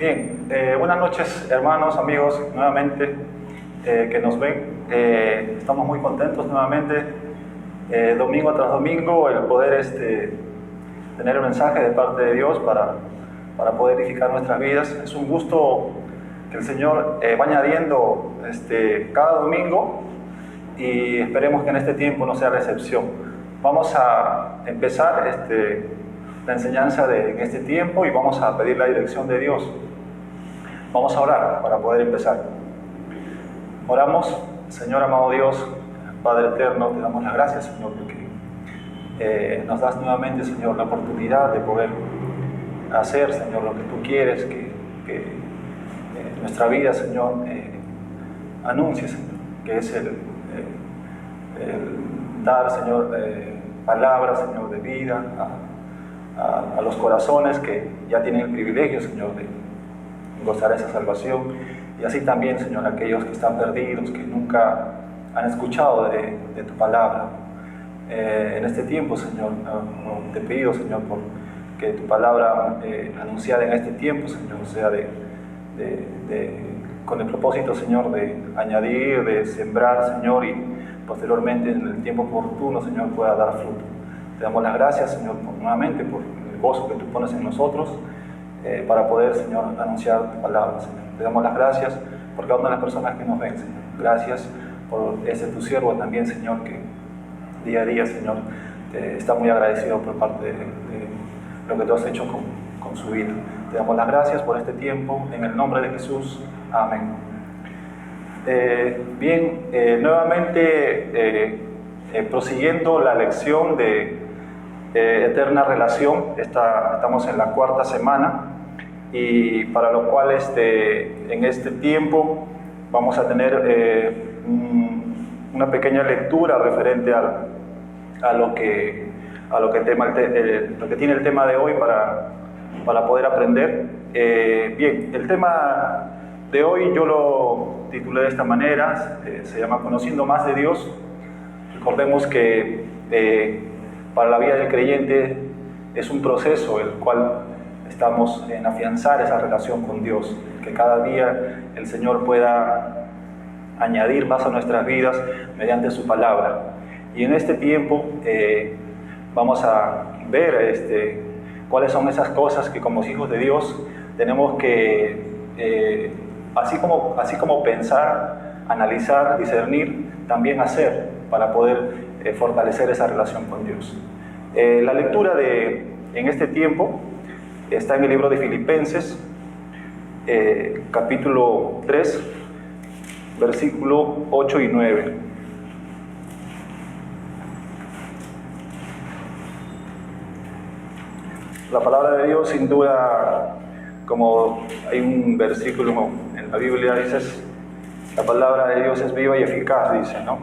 Bien, buenas noches hermanos, amigos, nuevamente que nos ven. Estamos muy contentos nuevamente, domingo tras domingo, el poder tener el mensaje de parte de Dios para poder edificar nuestras vidas. Es un gusto que el Señor va añadiendo cada domingo y esperemos que en este tiempo no sea la excepción. Vamos a empezar la enseñanza en este tiempo y vamos a pedir la dirección de Dios. Vamos a orar para poder empezar. Oramos. Señor amado Dios, Padre eterno, te damos las gracias, Señor, porque nos das nuevamente, Señor, la oportunidad de poder hacer, Señor, lo que tú quieres, que nuestra vida, Señor, anuncie, Señor, que es el dar, Señor, palabras, Señor, de vida a los corazones que ya tienen el privilegio, Señor, de gozar esa salvación, y así también, Señor, aquellos que están perdidos, que nunca han escuchado de tu palabra. En este tiempo, Señor, te pido, Señor, por que tu palabra anunciada en este tiempo, Señor, sea con el propósito, Señor, de añadir, de sembrar, Señor, y posteriormente en el tiempo oportuno, Señor, pueda dar fruto. Te damos las gracias, Señor, nuevamente por el gozo que tú pones en nosotros para poder, Señor, anunciar tu palabra, Señor. Te damos las gracias por cada una de las personas que nos ven, Señor. Gracias por tu siervo también, Señor, que día a día, Señor, está muy agradecido por parte de lo que tú has hecho con su vida. Te damos las gracias por este tiempo, en el nombre de Jesús. Amén. Nuevamente, prosiguiendo la lección de eterna relación, estamos en la cuarta semana, y para lo cual en este tiempo vamos a tener una pequeña lectura referente a lo que tiene el tema de hoy para poder aprender. El tema de hoy yo lo titulé de esta manera, se llama Conociendo más de Dios. Recordemos que para la vida del creyente es un proceso el cual estamos en afianzar esa relación con Dios, que cada día el Señor pueda añadir más a nuestras vidas mediante su palabra. Y en este tiempo vamos a ver cuáles son esas cosas que como hijos de Dios tenemos que, así como pensar, analizar, discernir, también hacer para poder fortalecer esa relación con Dios. La lectura en este tiempo está en el libro de Filipenses, capítulo 3, versículo 8 y 9. La palabra de Dios, sin duda, como hay un versículo en la Biblia, dice, la palabra de Dios es viva y eficaz, dice, ¿no?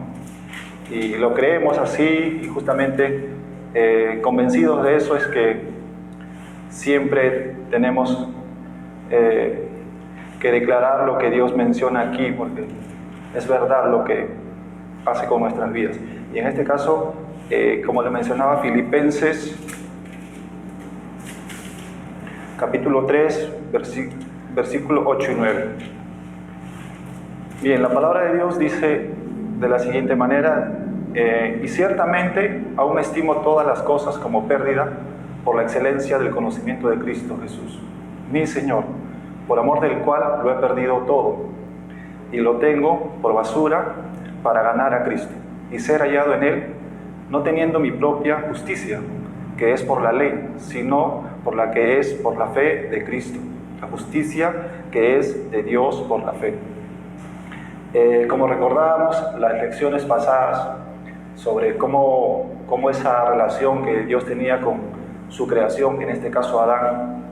Y lo creemos así, y justamente convencidos de eso es que siempre tenemos que declarar lo que Dios menciona aquí, porque es verdad lo que hace con nuestras vidas. Y en este caso, como le mencionaba, Filipenses capítulo 3, versículo 8 y 9. Bien, la palabra de Dios dice de la siguiente manera: y ciertamente aún estimo todas las cosas como pérdida por la excelencia del conocimiento de Cristo Jesús, mi Señor, por amor del cual lo he perdido todo, y lo tengo por basura para ganar a Cristo, y ser hallado en Él, no teniendo mi propia justicia, que es por la ley, sino por la que es por la fe de Cristo, la justicia que es de Dios por la fe. Como recordábamos las lecciones pasadas sobre cómo esa relación que Dios tenía con su creación, en este caso Adán,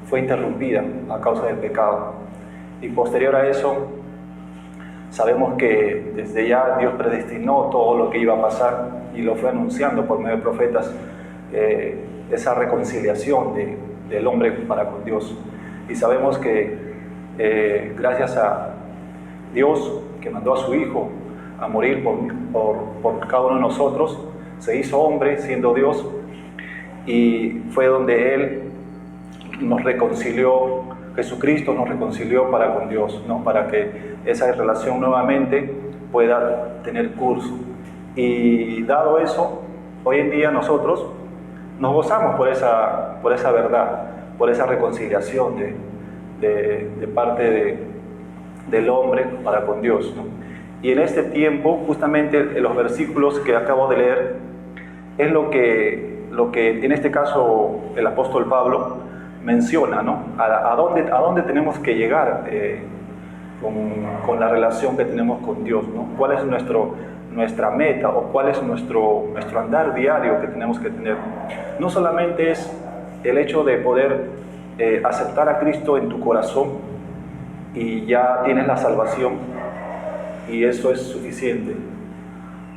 fue interrumpida a causa del pecado. Y posterior a eso, sabemos que desde ya Dios predestinó todo lo que iba a pasar y lo fue anunciando por medio de profetas, esa reconciliación del hombre para con Dios. Y sabemos que gracias a Dios, que mandó a su Hijo a morir por cada uno de nosotros, se hizo hombre siendo Dios, y fue donde Él nos reconcilió, Jesucristo nos reconcilió para con Dios, ¿no? Para que esa relación nuevamente pueda tener curso. Y dado eso, hoy en día nosotros nos gozamos por esa verdad, por esa reconciliación de parte del hombre para con Dios, ¿no? Y en este tiempo, justamente en los versículos que acabo de leer, es lo que en este caso el apóstol Pablo menciona, ¿no? A dónde tenemos que llegar con la relación que tenemos con Dios, ¿no? ¿Cuál es nuestra meta o cuál es nuestro andar diario que tenemos que tener? No solamente es el hecho de poder aceptar a Cristo en tu corazón y ya tienes la salvación y eso es suficiente.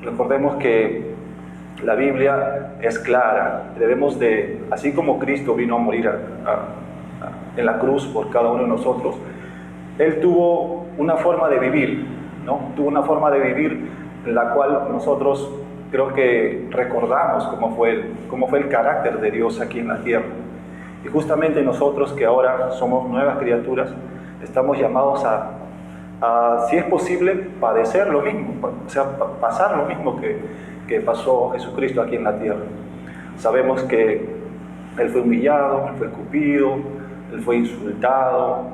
Recordemos que la Biblia es clara. Debemos de, así como Cristo vino a morir en la cruz por cada uno de nosotros, Él tuvo una forma de vivir, ¿no? Tuvo una forma de vivir en la cual nosotros creo que recordamos cómo fue el carácter de Dios aquí en la tierra. Y justamente nosotros que ahora somos nuevas criaturas, estamos llamados a si es posible, padecer lo mismo, o sea, pasar lo mismo que pasó Jesucristo aquí en la tierra. Sabemos que Él fue humillado, Él fue escupido, Él fue insultado,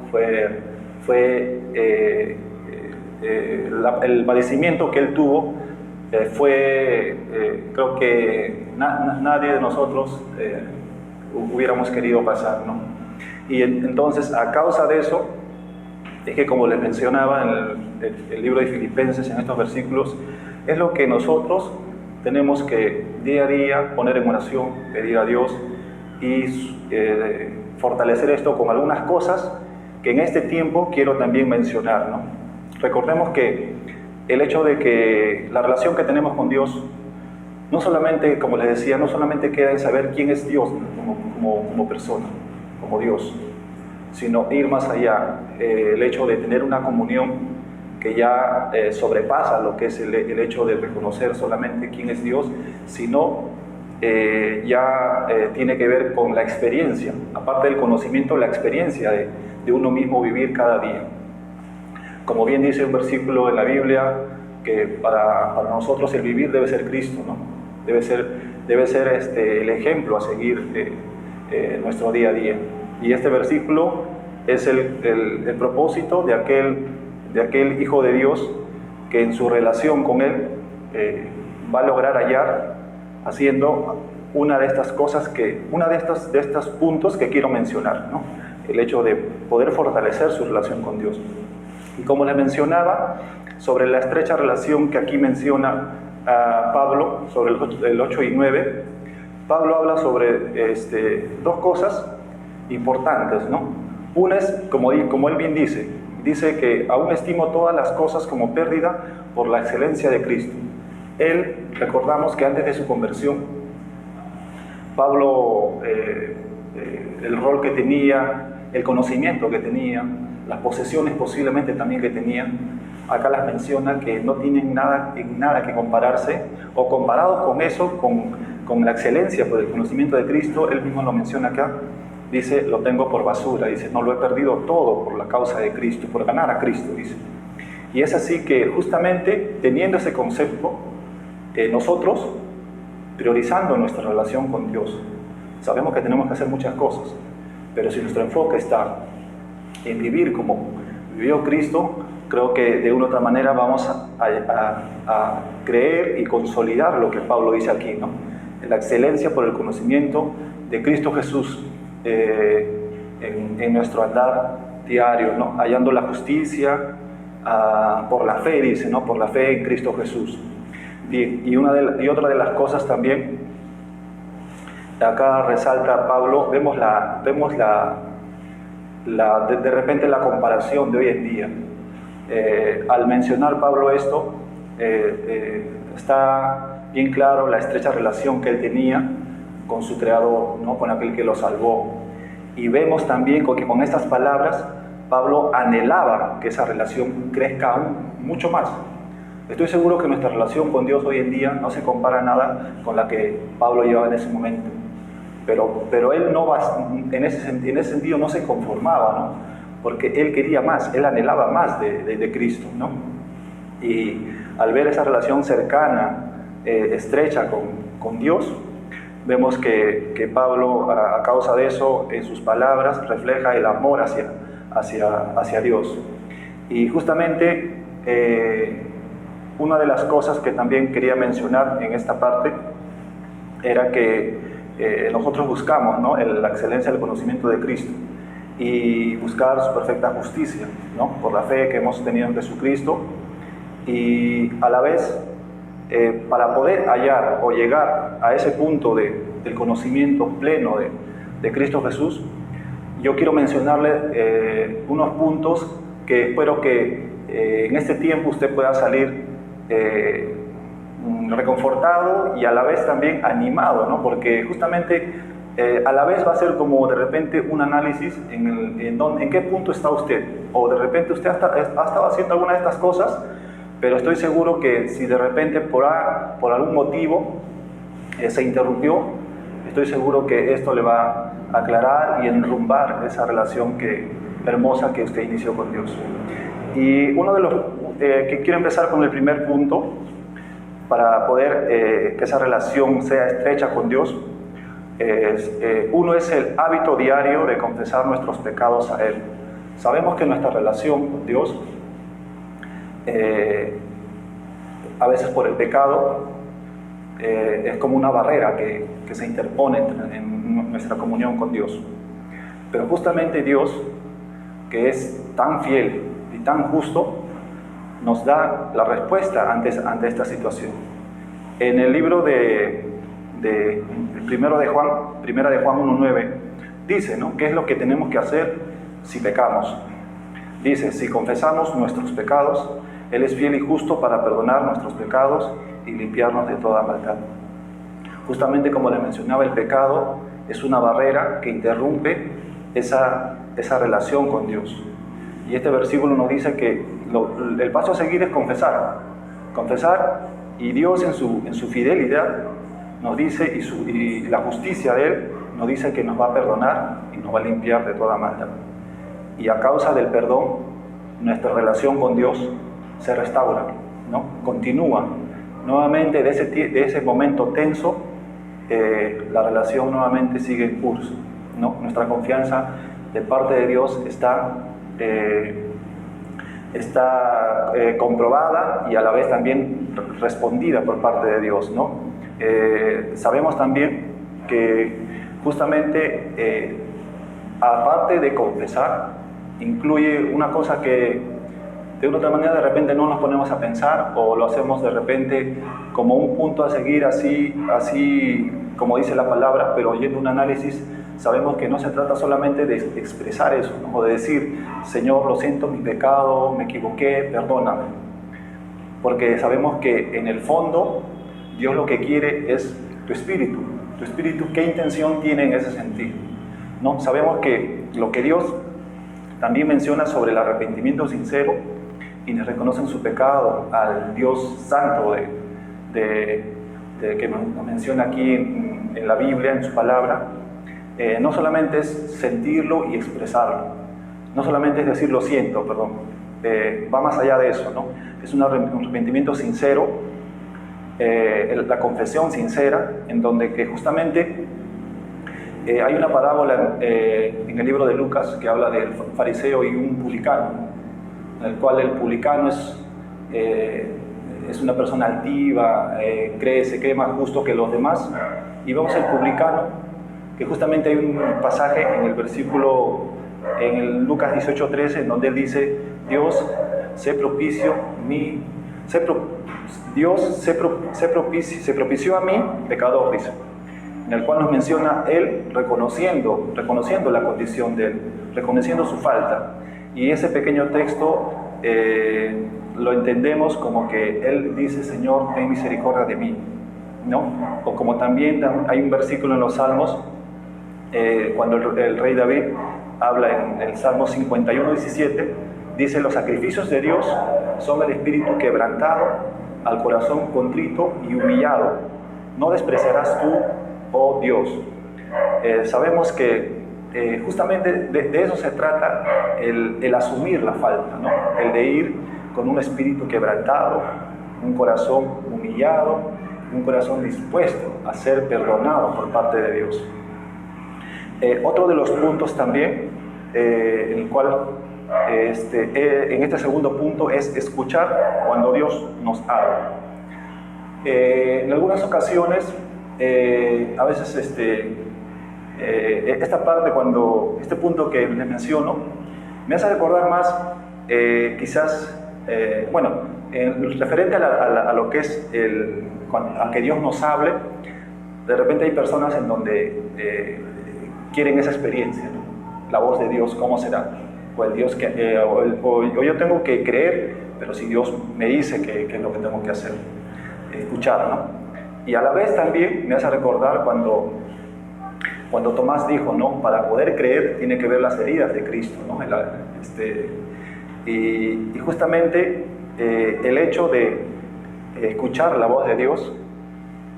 el padecimiento que Él tuvo creo que nadie de nosotros hubiéramos querido pasar, ¿no? Y entonces, a causa de eso, es que, como les mencionaba en el libro de Filipenses, en estos versículos, es lo que nosotros tenemos que día a día poner en oración, pedir a Dios y fortalecer esto con algunas cosas que en este tiempo quiero también mencionar, ¿no? Recordemos que el hecho de que la relación que tenemos con Dios, no solamente, como les decía, no solamente queda en saber quién es Dios como persona, como Dios, sino ir más allá, el hecho de tener una comunión que ya sobrepasa lo que es el hecho de reconocer solamente quién es Dios, sino ya tiene que ver con la experiencia, aparte del conocimiento, la experiencia de uno mismo vivir cada día. Como bien dice un versículo en la Biblia, que para nosotros el vivir debe ser Cristo, ¿no? Debe ser el ejemplo a seguir nuestro día a día. Y este versículo es el propósito de aquel Hijo de Dios que en su relación con Él va a lograr hallar haciendo una de estas cosas, una de estos puntos que quiero mencionar, ¿no? El hecho de poder fortalecer su relación con Dios. Y como les mencionaba, sobre la estrecha relación que aquí menciona Pablo, sobre el 8 y 9, Pablo habla sobre dos cosas importantes, ¿no? Una es, como él bien dice que aún estimo todas las cosas como pérdida por la excelencia de Cristo. Él, recordamos que antes de su conversión, Pablo, el rol que tenía, el conocimiento que tenía, las posesiones posiblemente también que tenía, acá las menciona que no tienen nada que compararse, o comparados con eso, con la excelencia por el conocimiento de Cristo. Él mismo lo menciona acá, dice, lo tengo por basura, dice, no lo he perdido todo por la causa de Cristo, por ganar a Cristo, dice. Y es así que justamente teniendo ese concepto, nosotros, priorizando nuestra relación con Dios, sabemos que tenemos que hacer muchas cosas, pero si nuestro enfoque está en vivir como vivió Cristo, creo que de una u otra manera vamos a creer y consolidar lo que Pablo dice aquí, ¿no? La excelencia por el conocimiento de Cristo Jesús en nuestro andar diario, ¿no? Hallando la justicia por la fe, dice, ¿no? Por la fe en Cristo Jesús. Y otra de las cosas también, acá resalta Pablo, vemos de repente la comparación de hoy en día. Al mencionar Pablo esto, está bien claro la estrecha relación que él tenía con su Creador, ¿no? Con aquel que lo salvó. Y vemos también que con estas palabras Pablo anhelaba que esa relación crezca aún mucho más. Estoy seguro que nuestra relación con Dios hoy en día no se compara nada con la que Pablo llevaba en ese momento. pero él no en ese sentido no se conformaba, ¿no? Porque él quería más, él anhelaba más de Cristo, ¿no? Y al ver esa relación cercana, estrecha con Dios, vemos que Pablo, a causa de eso, en sus palabras refleja el amor hacia Dios. Y justamente una de las cosas que también quería mencionar en esta parte era que nosotros buscamos, ¿no?, la excelencia del conocimiento de Cristo y buscar su perfecta justicia, ¿no?, por la fe que hemos tenido en Jesucristo, y a la vez para poder hallar o llegar a ese punto del conocimiento pleno de Cristo Jesús, yo quiero mencionarle unos puntos que espero que en este tiempo usted pueda salir reconfortado y a la vez también animado, ¿no? Porque justamente a la vez va a ser como de repente un análisis en qué punto está usted, o de repente usted ha estado haciendo alguna de estas cosas, pero estoy seguro que si de repente por algún motivo se interrumpió, estoy seguro que esto le va a aclarar y enrumbar esa relación hermosa que usted inició con Dios. Y uno de los que quiero empezar con el primer punto, para poder que esa relación sea estrecha con Dios, uno es el hábito diario de confesar nuestros pecados a Él. Sabemos que nuestra relación con Dios, a veces por el pecado, es como una barrera que se interpone en nuestra comunión con Dios. Pero justamente Dios, que es tan fiel y tan justo, nos da la respuesta ante esta situación. En el libro primera de Juan 1:9 dice, ¿no?, qué es lo que tenemos que hacer si pecamos. Dice: si confesamos nuestros pecados, Él es fiel y justo para perdonar nuestros pecados y limpiarnos de toda maldad. Justamente como le mencionaba, el pecado es una barrera que interrumpe esa relación con Dios. Y este versículo nos dice que el paso a seguir es confesar, y Dios en su fidelidad nos dice, y la justicia de Él nos dice que nos va a perdonar y nos va a limpiar de toda maldad. Y a causa del perdón, nuestra relación con Dios se restaura, ¿no? Continúa. Nuevamente, de ese momento tenso, la relación nuevamente sigue en curso, ¿no? Nuestra confianza de parte de Dios está comprobada y a la vez también respondida por parte de Dios, ¿no? Sabemos también que justamente aparte de confesar, incluye una cosa que de una otra manera de repente no nos ponemos a pensar, o lo hacemos de repente como un punto a seguir, así como dice la palabra, pero oyendo un análisis sabemos que no se trata solamente de expresar eso, ¿no?, o de decir: Señor, lo siento, mi pecado, me equivoqué, perdóname. Porque sabemos que en el fondo Dios lo que quiere es tu espíritu. Tu espíritu, ¿qué intención tiene en ese sentido? ¿No? Sabemos que lo que Dios también menciona sobre el arrepentimiento sincero, quienes reconocen su pecado al Dios santo que nos menciona aquí en la Biblia, en su palabra, no solamente es sentirlo y expresarlo, no solamente es decir lo siento, perdón, va más allá de eso, ¿no? Es un arrepentimiento sincero, la confesión sincera, en donde que justamente hay una parábola en el libro de Lucas que habla del fariseo y un publicano, en el cual el publicano es una persona altiva, se cree más justo que los demás, y vemos al publicano, que justamente hay un pasaje en el versículo, en el Lucas 18:13, en donde él dice: Dios, se propició a mí, pecador, dice, en el cual nos menciona él reconociendo la condición de él, reconociendo su falta. Y ese pequeño texto lo entendemos como que él dice: Señor, ten misericordia de mí, ¿no? O como también hay un versículo en los Salmos, cuando el rey David habla en el Salmo 51:17, dice: los sacrificios de Dios son el espíritu quebrantado, al corazón contrito y humillado. No despreciarás tú, oh Dios. sabemos que justamente de eso se trata el asumir la falta, ¿no? El de ir con un espíritu quebrantado, un corazón humillado, un corazón dispuesto a ser perdonado por parte de Dios. Otro de los puntos también, en el cual en este segundo punto, es escuchar cuando Dios nos habla. En algunas ocasiones, a veces esta parte, este punto que les menciono, me hace recordar más, quizás, referente a lo que es a que Dios nos hable. De repente hay personas en donde quieren esa experiencia, ¿no? La voz de Dios, ¿cómo será? O el Dios o yo tengo que creer, pero si Dios me dice que es lo que tengo que hacer, escuchar, ¿no? Y a la vez también me hace recordar cuando Tomás dijo, ¿no? Para poder creer tiene que ver las heridas de Cristo, ¿no? Y justamente el hecho de escuchar la voz de Dios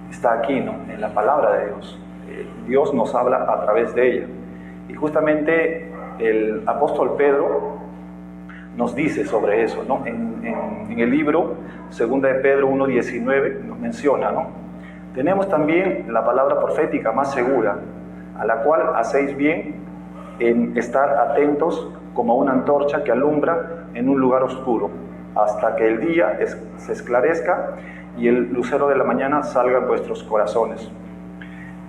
está aquí, ¿no? En la palabra de Dios. Dios nos habla a través de ella. Y justamente el apóstol Pedro nos dice sobre eso, ¿no? En el libro 2 de Pedro 1:19 nos menciona, ¿no? Tenemos también la palabra profética más segura, a la cual hacéis bien en estar atentos como una antorcha que alumbra en un lugar oscuro, hasta que el día se esclarezca y el lucero de la mañana salga en vuestros corazones.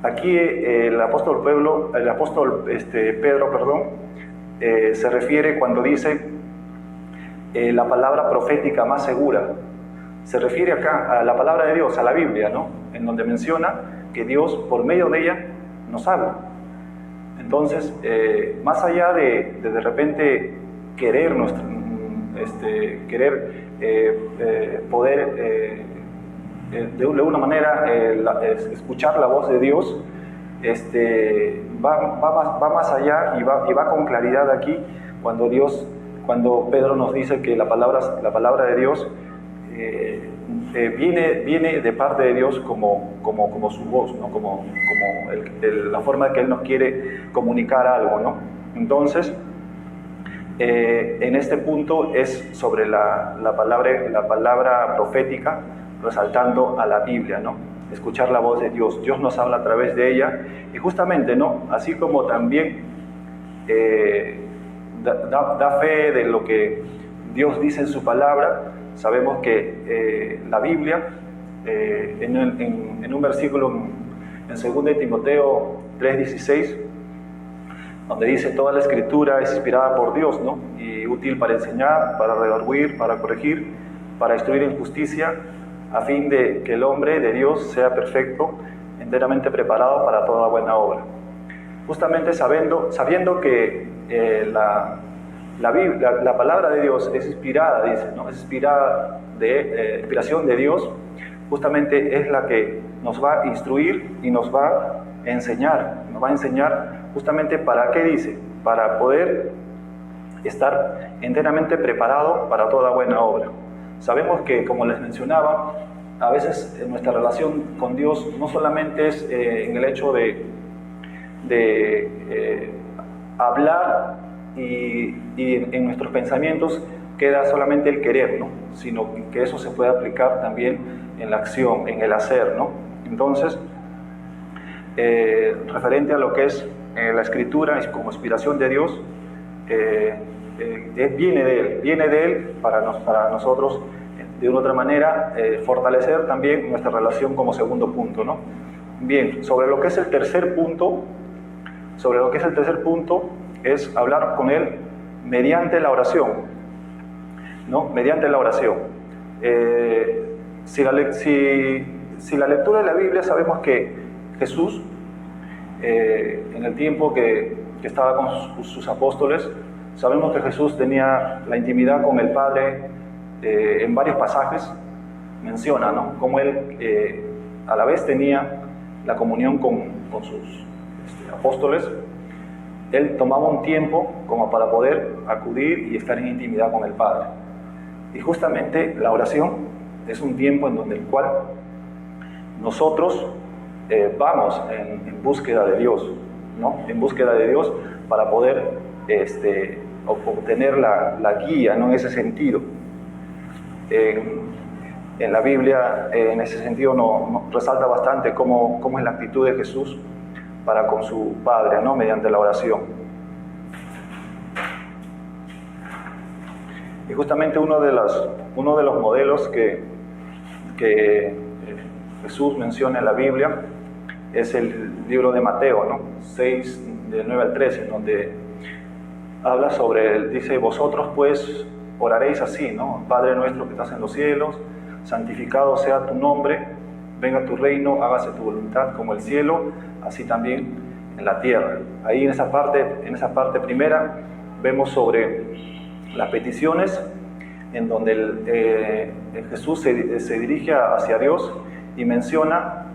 Aquí el apóstol Pedro, se refiere cuando dice la palabra profética más segura. Se refiere acá a la palabra de Dios, a la Biblia, ¿no? En donde menciona que Dios, por medio de ella, nos habla. Entonces, más allá de repente querer poder de una manera escuchar la voz de Dios, va más allá y va con claridad aquí cuando Pedro nos dice que la palabra de Dios viene de parte de Dios como su voz, ¿no? como la forma que Él nos quiere comunicar algo, ¿no? Entonces, en este punto es sobre la palabra profética, resaltando a la Biblia, ¿no? Escuchar la voz de Dios. Dios nos habla a través de ella, y justamente, ¿no? Así como también da fe de lo que Dios dice en su palabra. Sabemos que la Biblia, en un versículo en 2 de Timoteo 3:16, donde dice: toda la escritura es inspirada por Dios, ¿no? Y útil para enseñar, para redarguir, para corregir, para instruir en justicia, a fin de que el hombre de Dios sea perfecto, enteramente preparado para toda buena obra. Justamente sabiendo que la palabra de Dios es inspirada, dice, ¿no? Es inspirada inspiración de Dios, justamente es la que nos va a instruir y nos va a enseñar justamente para qué dice, para poder estar enteramente preparado para toda buena obra. Sabemos que, como les mencionaba, a veces nuestra relación con Dios no solamente es en el hecho de hablar y en nuestros pensamientos queda solamente el querer, ¿no? Sino que eso se puede aplicar también en la acción, en el hacer, ¿no? Entonces, referente a lo que es la Escritura como inspiración de Dios, viene de Él para nosotros, de una otra manera, fortalecer también nuestra relación como segundo punto, ¿no? Bien, sobre lo que es el tercer punto, es hablar con Él mediante la oración, ¿no? Mediante la oración. Si la lectura de la Biblia, sabemos que Jesús, en el tiempo que estaba con sus apóstoles, sabemos que Jesús tenía la intimidad con el Padre. En varios pasajes menciona, ¿no? Cómo Él a la vez tenía la comunión con sus apóstoles. Él tomaba un tiempo como para poder acudir y estar en intimidad con el Padre. Y justamente la oración es un tiempo en donde el cual nosotros vamos en búsqueda de Dios, ¿no? En búsqueda de Dios para poder obtener la guía, ¿no? En ese sentido. En la Biblia, en ese sentido, nos resalta bastante cómo es la actitud de Jesús para con su Padre, ¿no? Mediante la oración. Y justamente uno de los modelos que Jesús menciona en la Biblia es el libro de Mateo, ¿no? 6, del 9 al 13, donde habla sobre, dice, vosotros pues oraréis así, ¿no? Padre nuestro que estás en los cielos, santificado sea tu nombre, venga tu reino, hágase tu voluntad como el cielo, así también en la tierra. Ahí en esa parte primera vemos sobre las peticiones en donde Jesús se dirige hacia Dios y menciona,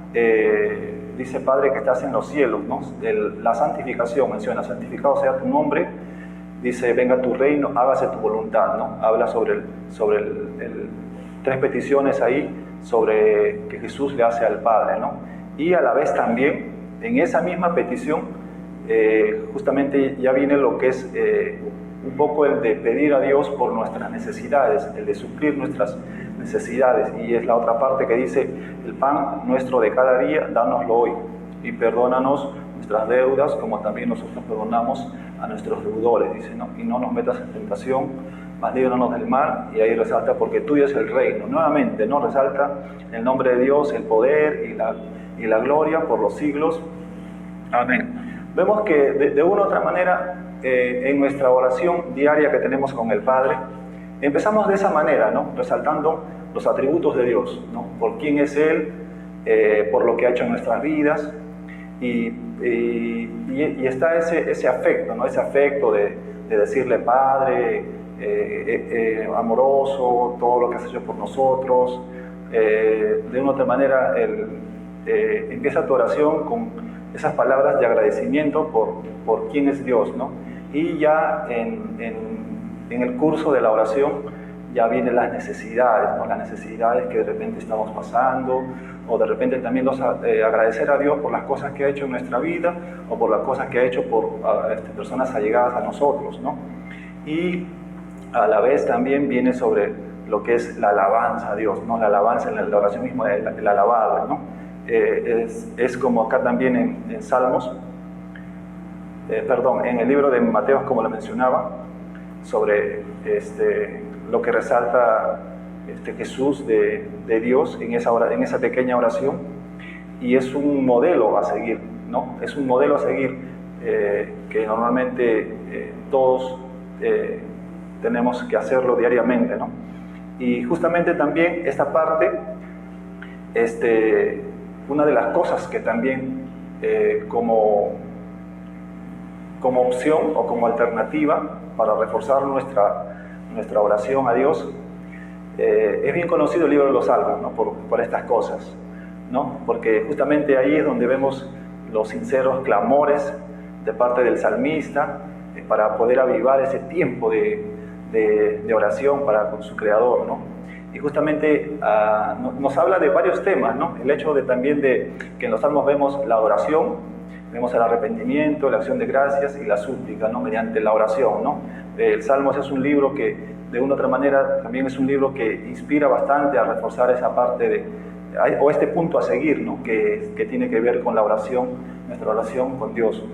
dice, Padre que estás en los cielos, ¿no? La santificación, menciona, santificado sea tu nombre, dice, venga tu reino, hágase tu voluntad, ¿no? Habla sobre tres peticiones ahí sobre que Jesús le hace al Padre, ¿no? Y a la vez también, en esa misma petición, justamente ya viene lo que es un poco el de pedir a Dios por nuestras necesidades, el de suplir nuestras necesidades, y es la otra parte que dice, el pan nuestro de cada día, dánoslo hoy, y perdónanos nuestras deudas, como también nosotros perdonamos a nuestros deudores, dice, ¿no? Y no nos metas en tentación, mas líbranos del mal, y ahí resalta, porque tuyo es el reino. Nuevamente, ¿no? Resalta el nombre de Dios, el poder y la gloria por los siglos. Amén. Vemos que de una u otra manera, en nuestra oración diaria que tenemos con el Padre, empezamos de esa manera, ¿no? Resaltando los atributos de Dios, ¿no? Por quién es Él, por lo que ha hecho en nuestras vidas, y está ese afecto, ¿no? Ese afecto de decirle, Padre, amoroso, todo lo que has hecho por nosotros. De una u otra manera, empieza tu oración con esas palabras de agradecimiento por quién es Dios, ¿no? Y ya en el curso de la oración ya vienen las necesidades, ¿no? Las necesidades que de repente estamos pasando, o de repente también agradecer a Dios por las cosas que ha hecho en nuestra vida, o por las cosas que ha hecho por personas allegadas a nosotros, ¿no? Y a la vez también viene sobre lo que es la alabanza a Dios, ¿no? La alabanza en la oración misma, el alabarle, ¿no? Es como acá también en Salmos, en el libro de Mateo, como lo mencionaba, sobre lo que resalta Jesús de Dios en esa pequeña oración, y es un modelo a seguir, ¿no? Es un modelo a seguir que normalmente todos tenemos que hacerlo diariamente, ¿no? Y justamente también esta parte, una de las cosas que también como opción o como alternativa para reforzar nuestra oración a Dios, es bien conocido el libro de los Salmos, ¿no? por estas cosas, ¿no? Porque justamente ahí es donde vemos los sinceros clamores de parte del salmista para poder avivar ese tiempo de oración para con su Creador, ¿no? Y justamente nos habla de varios temas, ¿no? El hecho también de que en los Salmos vemos la adoración, vemos el arrepentimiento, la acción de gracias y la súplica, ¿no? Mediante la oración, ¿no? El Salmos es un libro que de una u otra manera también es un libro que inspira bastante a reforzar esa parte o este punto a seguir, ¿no? que tiene que ver con la oración, nuestra oración con Dios.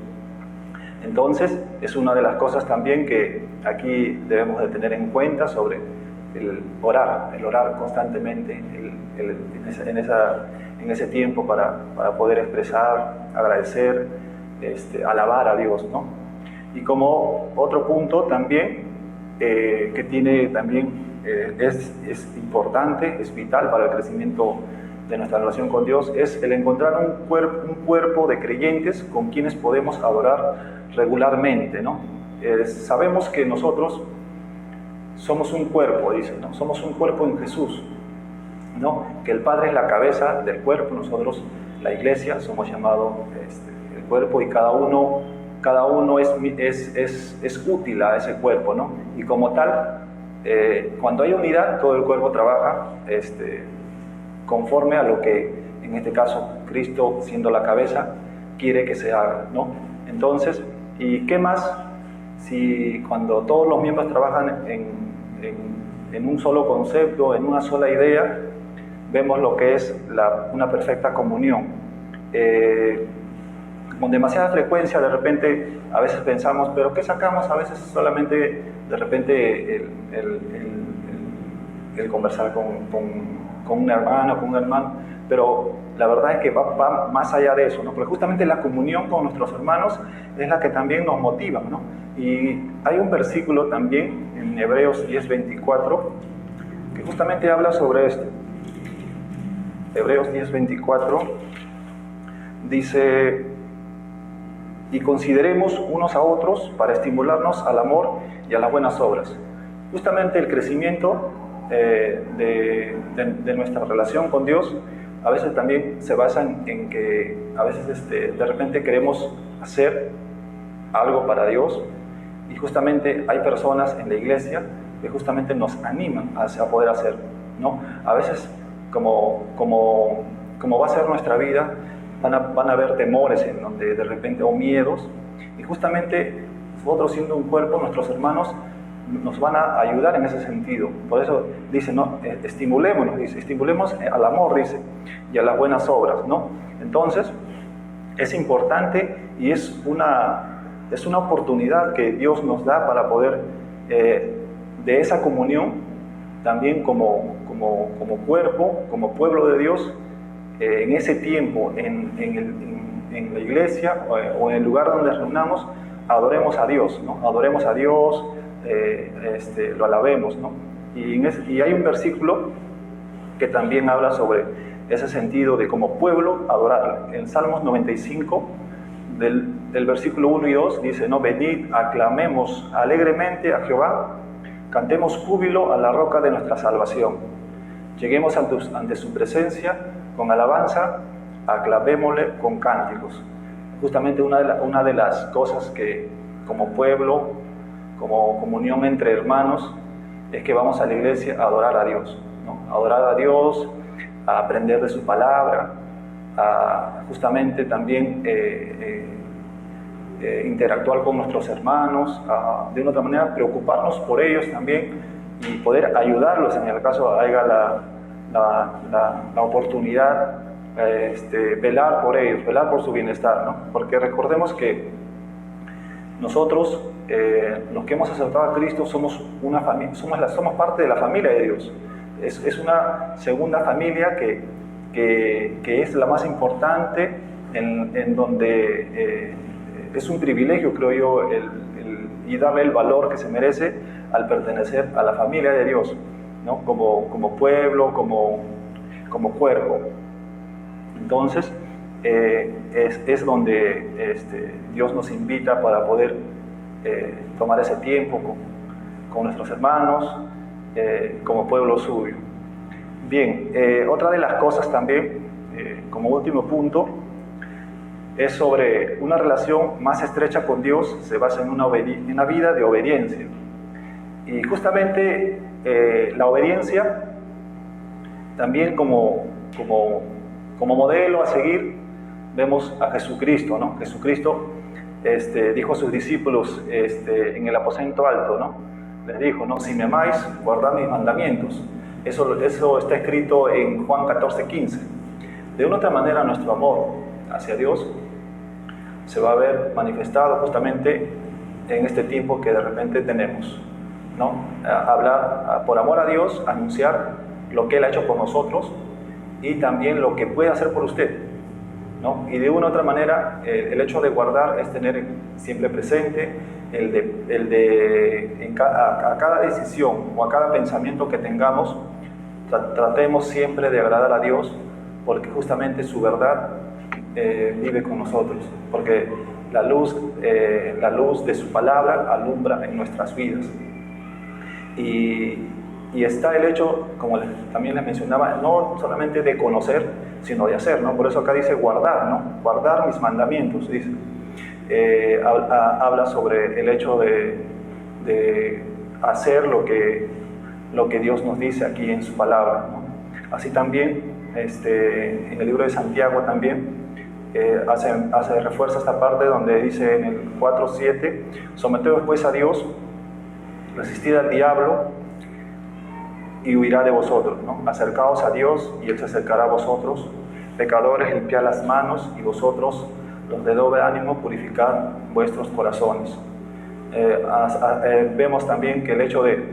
Entonces es una de las cosas también que aquí debemos de tener en cuenta sobre el orar constantemente en ese tiempo para poder expresar, agradecer, alabar a Dios, ¿no? Y como otro punto también que tiene también es importante, es vital para el crecimiento de nuestra relación con Dios, es el encontrar un cuerpo de creyentes con quienes podemos adorar regularmente, ¿no? Sabemos que nosotros somos un cuerpo, dice, ¿no? Somos un cuerpo en Jesús, ¿no? Que el Padre es la cabeza del cuerpo, nosotros, la iglesia, somos llamados el cuerpo, y cada uno es útil a ese cuerpo, ¿no? Y como tal, cuando hay unidad, todo el cuerpo trabaja conforme a lo que en este caso Cristo siendo la cabeza, quiere que se haga, ¿no? Entonces, ¿y qué más si cuando todos los miembros trabajan en un solo concepto, en una sola idea, vemos lo que es una perfecta comunión? Con demasiada frecuencia de repente a veces pensamos, pero ¿qué sacamos? A veces solamente de repente el conversar con una hermana, con un hermano, pero la verdad es que va más allá de eso, ¿no? Porque justamente la comunión con nuestros hermanos es la que también nos motiva, ¿no? Y hay un versículo también en Hebreos 10:24 que justamente habla sobre esto. Hebreos 10:24 dice: y consideremos unos a otros para estimularnos al amor y a las buenas obras. Justamente el crecimiento de nuestra relación con Dios a veces también se basa en que a veces de repente queremos hacer algo para Dios, y justamente hay personas en la iglesia que justamente nos animan a poder hacerlo, ¿no? A veces como va a ser nuestra vida, van a haber temores en donde de repente, o miedos, y justamente nosotros siendo un cuerpo, nuestros hermanos nos van a ayudar en ese sentido. Por eso dice, ¿no? Estimulémonos, dice, estimulemos al amor, dice, y a las buenas obras, ¿no? Entonces, es importante y es una oportunidad que Dios nos da para poder, de esa comunión, también como cuerpo, como pueblo de Dios, en ese tiempo, en la iglesia o en el lugar donde nos reunamos, adoremos a Dios, ¿no? Adoremos a Dios, lo alabemos, ¿no? Y hay un versículo que también habla sobre ese sentido de como pueblo adorarle. En Salmos 95, del versículo 1 y 2, dice, ¿no? Venid, aclamemos alegremente a Jehová, cantemos júbilo a la roca de nuestra salvación. Lleguemos ante su presencia con alabanza, aclamémosle con cánticos. Justamente una de las cosas que como pueblo, como comunión entre hermanos, es que vamos a la iglesia a adorar a Dios, ¿no? A adorar a Dios, a aprender de su palabra, a justamente también interactuar con nuestros hermanos, de una otra manera preocuparnos por ellos también y poder ayudarlos en el caso haya la oportunidad, velar por ellos, velar por su bienestar, ¿no? Porque recordemos que nosotros, los que hemos aceptado a Cristo, somos una familia, somos parte de la familia de Dios. Es una segunda familia que es la más importante, en donde es un privilegio, creo yo, y darle el valor que se merece al pertenecer a la familia de Dios, ¿no? Como pueblo, como cuerpo. Entonces, es donde Dios nos invita para poder tomar ese tiempo con nuestros hermanos, como pueblo suyo. Bien, otra de las cosas también, como último punto, es sobre una relación más estrecha con Dios. Se basa en una vida de obediencia. Y justamente la obediencia, también como modelo a seguir, vemos a Jesucristo, ¿no? Jesucristo dijo a sus discípulos en el aposento alto, ¿no? Les dijo, ¿no? Si me amáis, guardad mis mandamientos. Eso está escrito en Juan 14:15. De una otra manera, nuestro amor hacia Dios se va a ver manifestado justamente en este tiempo que de repente tenemos, ¿no? Hablar por amor a Dios, anunciar lo que Él ha hecho por nosotros y también lo que puede hacer por usted, ¿no? Y de una u otra manera, el hecho de guardar es tener siempre presente a cada decisión o a cada pensamiento que tengamos, tratemos siempre de agradar a Dios, porque justamente su verdad vive con nosotros, porque la luz de su palabra alumbra en nuestras vidas. Y está el hecho, como también les mencionaba, no solamente de conocer, sino de hacer, ¿no? Por eso acá dice guardar, ¿no? Guardar mis mandamientos, dice. Habla sobre el hecho de hacer lo que Dios nos dice aquí en su palabra, ¿no? Así también en el libro de Santiago también, refuerza esta parte donde dice en el 4:7, someteos pues a Dios, resistid al diablo y huirá de vosotros, ¿no? Acercaos a Dios y Él se acercará a vosotros. Pecadores, limpiad las manos, y vosotros, los de doble ánimo, purificad vuestros corazones. Vemos también que el hecho de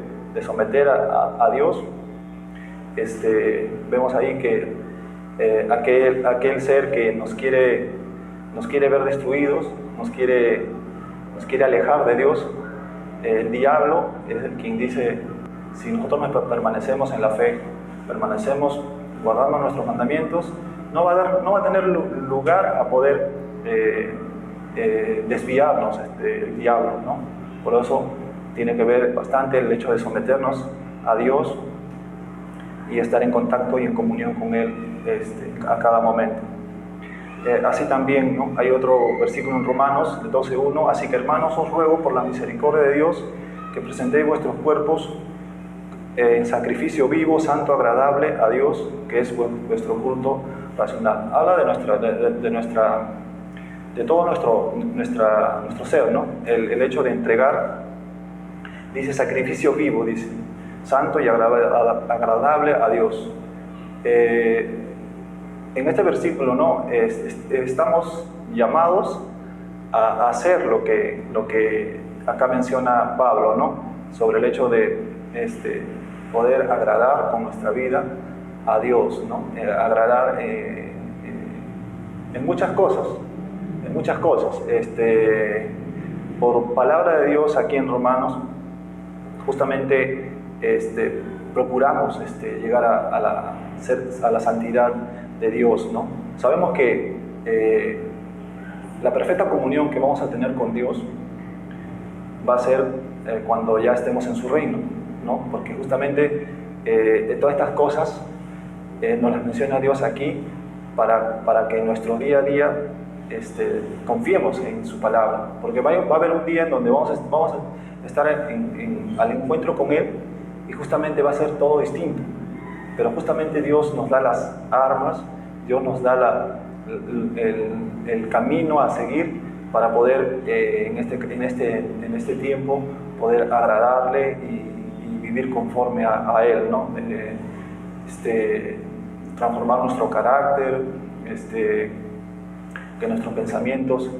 someter a Dios, vemos ahí que aquel ser que nos quiere ver destruidos, nos quiere alejar de Dios, el diablo es el quien dice, si nosotros permanecemos en la fe, permanecemos guardando nuestros mandamientos, no va a tener lugar a poder desviarnos el diablo, ¿no? Por eso tiene que ver bastante el hecho de someternos a Dios y estar en contacto y en comunión con Él a cada momento. Así también, ¿no? Hay otro versículo en Romanos 12:1, así que hermanos os ruego por la misericordia de Dios que presentéis vuestros cuerpos en sacrificio vivo, santo, agradable a Dios, que es vuestro culto racional. Habla de todo nuestro ser, ¿no? El hecho de entregar, dice sacrificio vivo, dice santo y agradable a Dios. En este versículo, ¿no? Estamos llamados a hacer lo que acá menciona Pablo, ¿no? Sobre el hecho de poder agradar con nuestra vida a Dios, ¿no? Agradar en muchas cosas, por palabra de Dios aquí en Romanos, justamente procuramos llegar a la santidad de Dios, ¿no? Sabemos que la perfecta comunión que vamos a tener con Dios va a ser cuando ya estemos en su reino, ¿no? Porque justamente de todas estas cosas nos las menciona Dios aquí para que en nuestro día a día confiemos en su palabra, porque va a haber un día en donde vamos a estar al encuentro con Él y justamente va a ser todo distinto, pero justamente Dios nos da las armas, Dios nos da el camino a seguir para poder en este tiempo poder agradarle y vivir conforme a Él, ¿no? Transformar nuestro carácter, que nuestros pensamientos,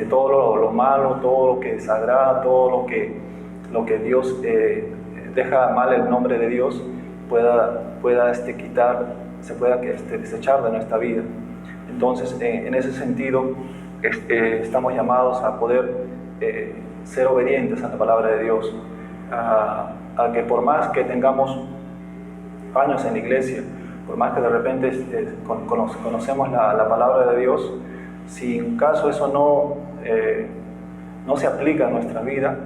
todo lo malo, todo lo que desagrada, todo lo que Dios deja mal el nombre de Dios, pueda se pueda desechar de nuestra vida. Entonces, en ese sentido, estamos llamados a poder ser obedientes a la palabra de Dios, a que por más que tengamos años en la iglesia, por más que de repente conocemos la palabra de Dios, si en caso eso no se aplica a nuestra vida,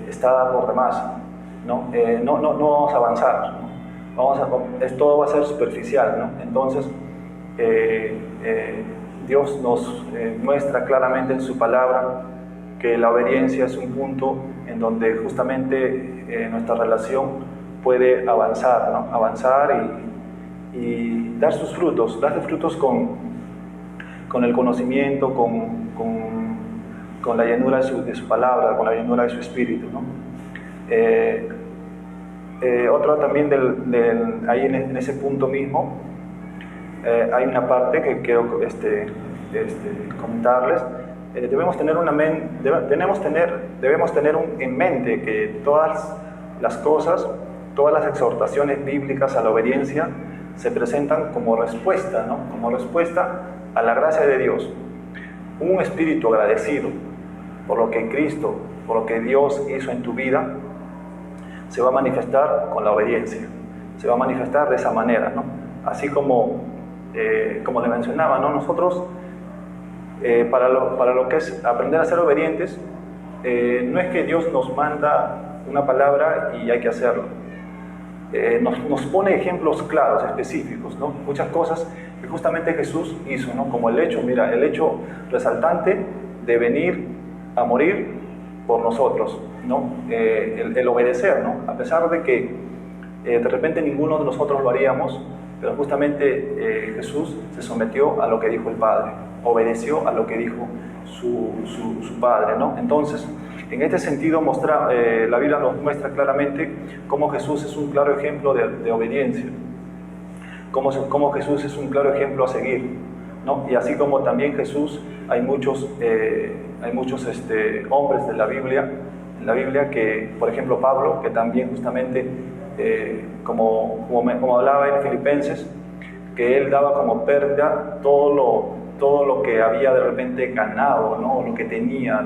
está por demás, ¿no? No vamos a avanzar, ¿no? Todo va a ser superficial, ¿no? Entonces, Dios nos muestra claramente en su palabra que la obediencia es un punto en donde justamente nuestra relación puede avanzar, ¿no? Avanzar y dar sus frutos, con el conocimiento, con la llenura de su palabra, con la llenura de su espíritu, ¿no? Otro también ahí en ese punto mismo, hay una parte que quiero comentarles. Debemos tener en mente que todas las cosas, todas las exhortaciones bíblicas a la obediencia se presentan como respuesta, ¿no? Como respuesta a la gracia de Dios. Un espíritu agradecido por lo que Cristo, por lo que Dios hizo en tu vida, se va a manifestar con la obediencia, se va a manifestar de esa manera, ¿no? Así como le mencionaba, ¿no? Nosotros, para lo que es aprender a ser obedientes, no es que Dios nos manda una palabra y hay que hacerlo. Nos pone ejemplos claros, específicos, ¿no? Muchas cosas que justamente Jesús hizo, ¿no? Como el hecho resaltante de venir a morir por nosotros, ¿no? El obedecer, ¿no? A pesar de que de repente ninguno de nosotros lo haríamos, pero justamente Jesús se sometió a lo que dijo el Padre, obedeció a lo que dijo su Padre, ¿no? Entonces, en este sentido, la Biblia nos muestra claramente cómo Jesús es un claro ejemplo de obediencia, cómo Jesús es un claro ejemplo a seguir, ¿no? Y así como también Jesús, hay muchos hombres de en la Biblia que, por ejemplo, Pablo, que también justamente, como hablaba en Filipenses, que él daba como pérdida todo lo que había de repente ganado, ¿no? O lo que tenía,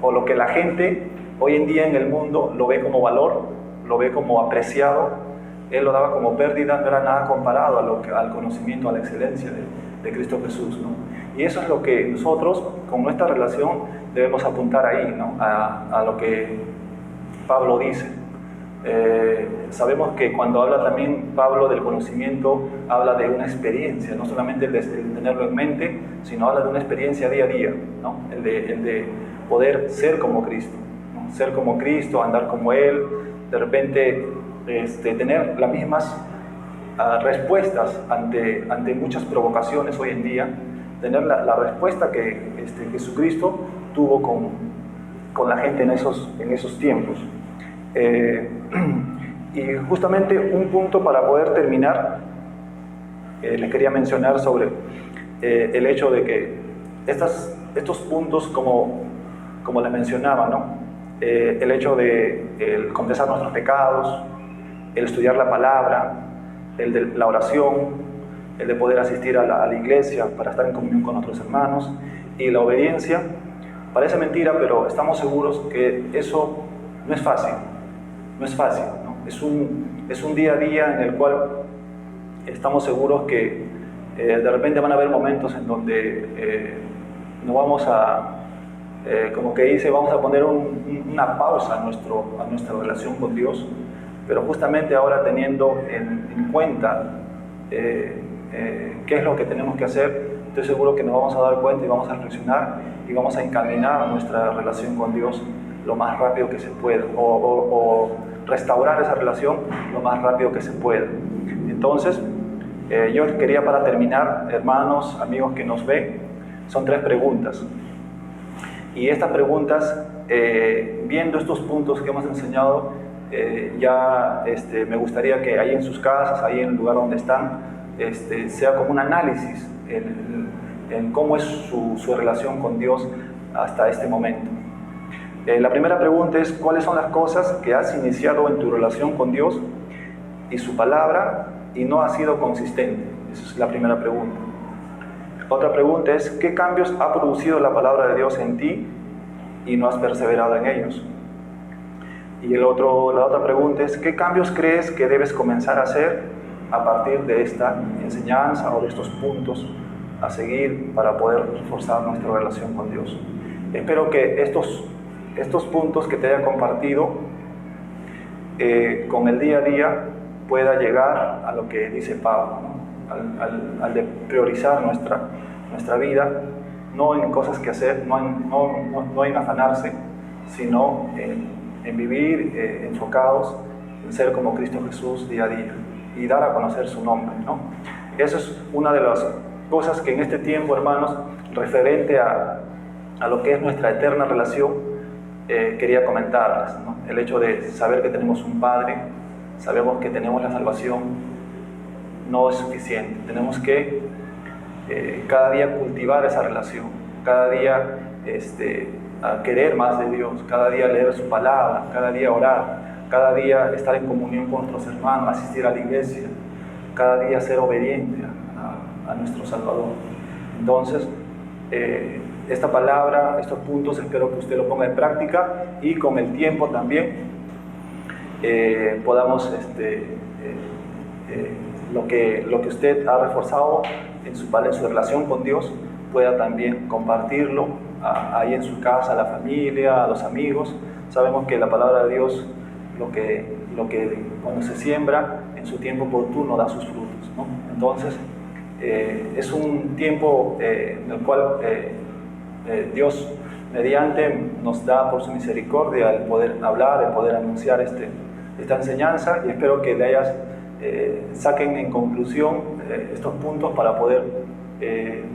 o lo que la gente hoy en día en el mundo lo ve como valor, lo ve como apreciado. Él lo daba como pérdida, no era nada comparado al conocimiento, a la excelencia de Cristo Jesús, ¿no? Y eso es lo que nosotros, con nuestra relación, debemos apuntar ahí, ¿no? A lo que Pablo dice. Sabemos que cuando habla también Pablo del conocimiento, habla de una experiencia, no solamente el de tenerlo en mente, sino habla de una experiencia día a día, ¿no? El de poder ser como Cristo, ¿no? Ser como Cristo, andar como Él, de repente tener las mismas respuestas ante muchas provocaciones hoy en día, tener la respuesta que Jesucristo tuvo con la gente en esos tiempos. Y justamente un punto para poder terminar, les quería mencionar sobre el hecho de que estos puntos, como les mencionaba, ¿no? El hecho de confesar nuestros pecados, el estudiar la palabra, el de la oración, el de poder asistir a la iglesia para estar en comunión con otros hermanos, y la obediencia. Parece mentira, pero estamos seguros que eso no es fácil, ¿no? Es un día a día en el cual estamos seguros que de repente van a haber momentos en donde nos vamos vamos a poner una pausa a nuestra relación con Dios, pero justamente ahora teniendo en cuenta qué es lo que tenemos que hacer, estoy seguro que nos vamos a dar cuenta y vamos a reflexionar y vamos a encaminar nuestra relación con Dios lo más rápido que se pueda, o restaurar esa relación lo más rápido que se pueda. Entonces, yo quería, para terminar, hermanos, amigos que nos ven, son 3 preguntas. Y estas preguntas, viendo estos puntos que hemos enseñado, me gustaría que ahí en sus casas, ahí en el lugar donde están, sea como un análisis en cómo es su relación con Dios hasta este momento. La primera pregunta es: ¿cuáles son las cosas que has iniciado en tu relación con Dios y su palabra y no has sido consistente? Esa es la primera pregunta. Otra pregunta es: ¿qué cambios ha producido la palabra de Dios en ti y no has perseverado en ellos? Y la otra pregunta es: ¿qué cambios crees que debes comenzar a hacer a partir de esta enseñanza o de estos puntos a seguir para poder reforzar nuestra relación con Dios? Espero que estos puntos que te haya compartido con el día a día pueda llegar a lo que dice Pablo, ¿no? al de priorizar nuestra vida, no en cosas que hacer, no en afanarse, sino en vivir enfocados en ser como Cristo Jesús día a día y dar a conocer su nombre, ¿no? Eso es una de las cosas que en este tiempo, hermanos, referente a lo que es nuestra eterna relación, quería comentarles, ¿no? El hecho de saber que tenemos un Padre, sabemos que tenemos la salvación, no es suficiente. Tenemos que cada día cultivar esa relación, cada día a querer más de Dios, cada día leer su palabra, cada día orar, cada día estar en comunión con nuestros hermanos, asistir a la iglesia, cada día ser obediente a nuestro Salvador. Entonces, esta palabra, estos puntos, espero que usted lo ponga en práctica y con el tiempo también podamos lo que usted ha reforzado en su relación con Dios, pueda también compartirlo ahí en su casa, a la familia, a los amigos. Sabemos que la palabra de Dios, lo que cuando se siembra en su tiempo oportuno, da sus frutos, ¿no? Entonces, es un tiempo en el cual Dios mediante nos da por su misericordia el poder hablar, el poder anunciar esta enseñanza y espero que le hayas saquen en conclusión estos puntos para poder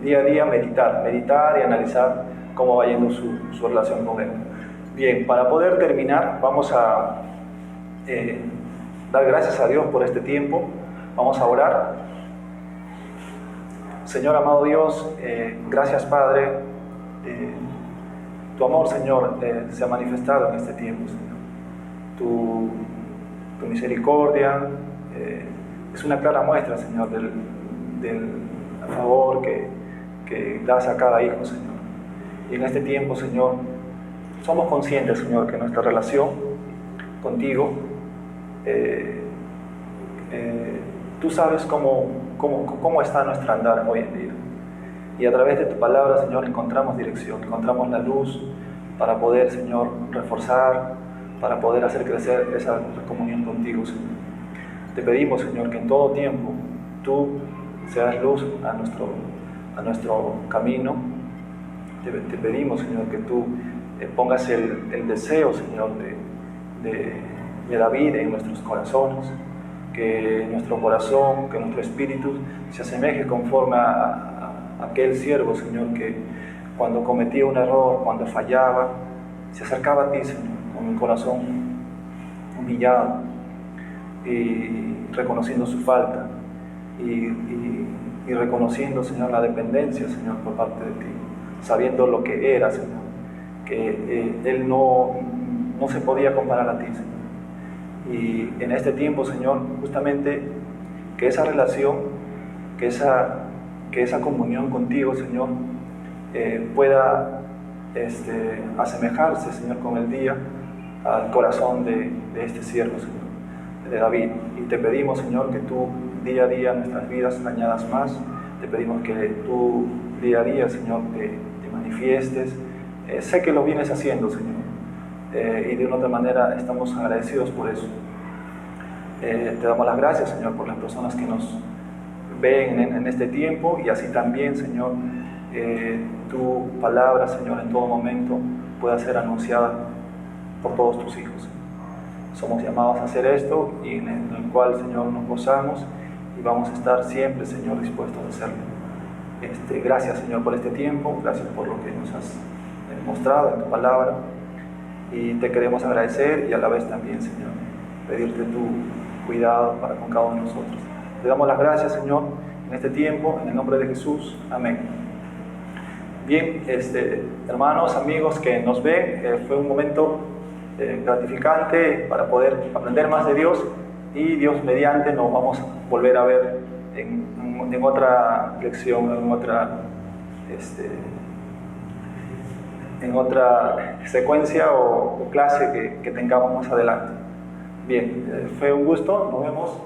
día a día meditar y analizar cómo va yendo su relación con Él. Bien, para poder terminar, vamos a dar gracias a Dios por este tiempo. Vamos a orar. Señor amado Dios, gracias Padre. Tu amor, Señor, se ha manifestado en este tiempo, Señor. Tu misericordia es una clara muestra, Señor, del favor que das a cada hijo, Señor. Y en este tiempo, Señor, somos conscientes, Señor, que nuestra relación contigo, tú sabes cómo está nuestro andar hoy en día. Y a través de tu palabra, Señor, encontramos dirección, encontramos la luz para poder, Señor, reforzar, para poder hacer crecer esa comunión contigo, Señor. Te pedimos, Señor, que en todo tiempo tú seas luz a nuestro camino. Te pedimos, Señor, que tú pongas el deseo, Señor, de David en nuestros corazones, que nuestro corazón, que nuestro espíritu se asemeje conforme a aquel siervo, Señor, que cuando cometía un error, cuando fallaba, se acercaba a ti, Señor, con un corazón humillado y reconociendo su falta y reconociendo, Señor, la dependencia, Señor, por parte de ti, sabiendo lo que era, Señor, que Él no se podía comparar a ti, Señor. Y en este tiempo, Señor, justamente que esa relación, que esa comunión contigo, Señor, pueda asemejarse, Señor, con el día al corazón de este siervo, Señor, de David. Y te pedimos, Señor, que tú día a día en nuestras vidas añadas más. Te pedimos que tú día a día, Señor, te manifiestes. Sé que lo vienes haciendo, Señor, y de una otra manera estamos agradecidos por eso. Te damos las gracias, Señor, por las personas que nos ven en este tiempo, y así también, Señor, tu palabra, Señor, en todo momento pueda ser anunciada por todos tus hijos. Somos llamados a hacer esto, y en el cual, Señor, nos gozamos y vamos a estar siempre, Señor, dispuestos a hacerlo. Gracias, Señor, por este tiempo, gracias por lo que nos has mostrado en tu palabra, y te queremos agradecer y a la vez también, Señor, pedirte tu cuidado para con cada uno de nosotros. Te damos las gracias, Señor, en este tiempo, en el nombre de Jesús. Amén. Bien, hermanos, amigos que nos ven, fue un momento gratificante para poder aprender más de Dios, y Dios mediante nos vamos a volver a ver en otra lección, en otra secuencia o clase que tengamos más adelante. Bien, fue un gusto, nos vemos.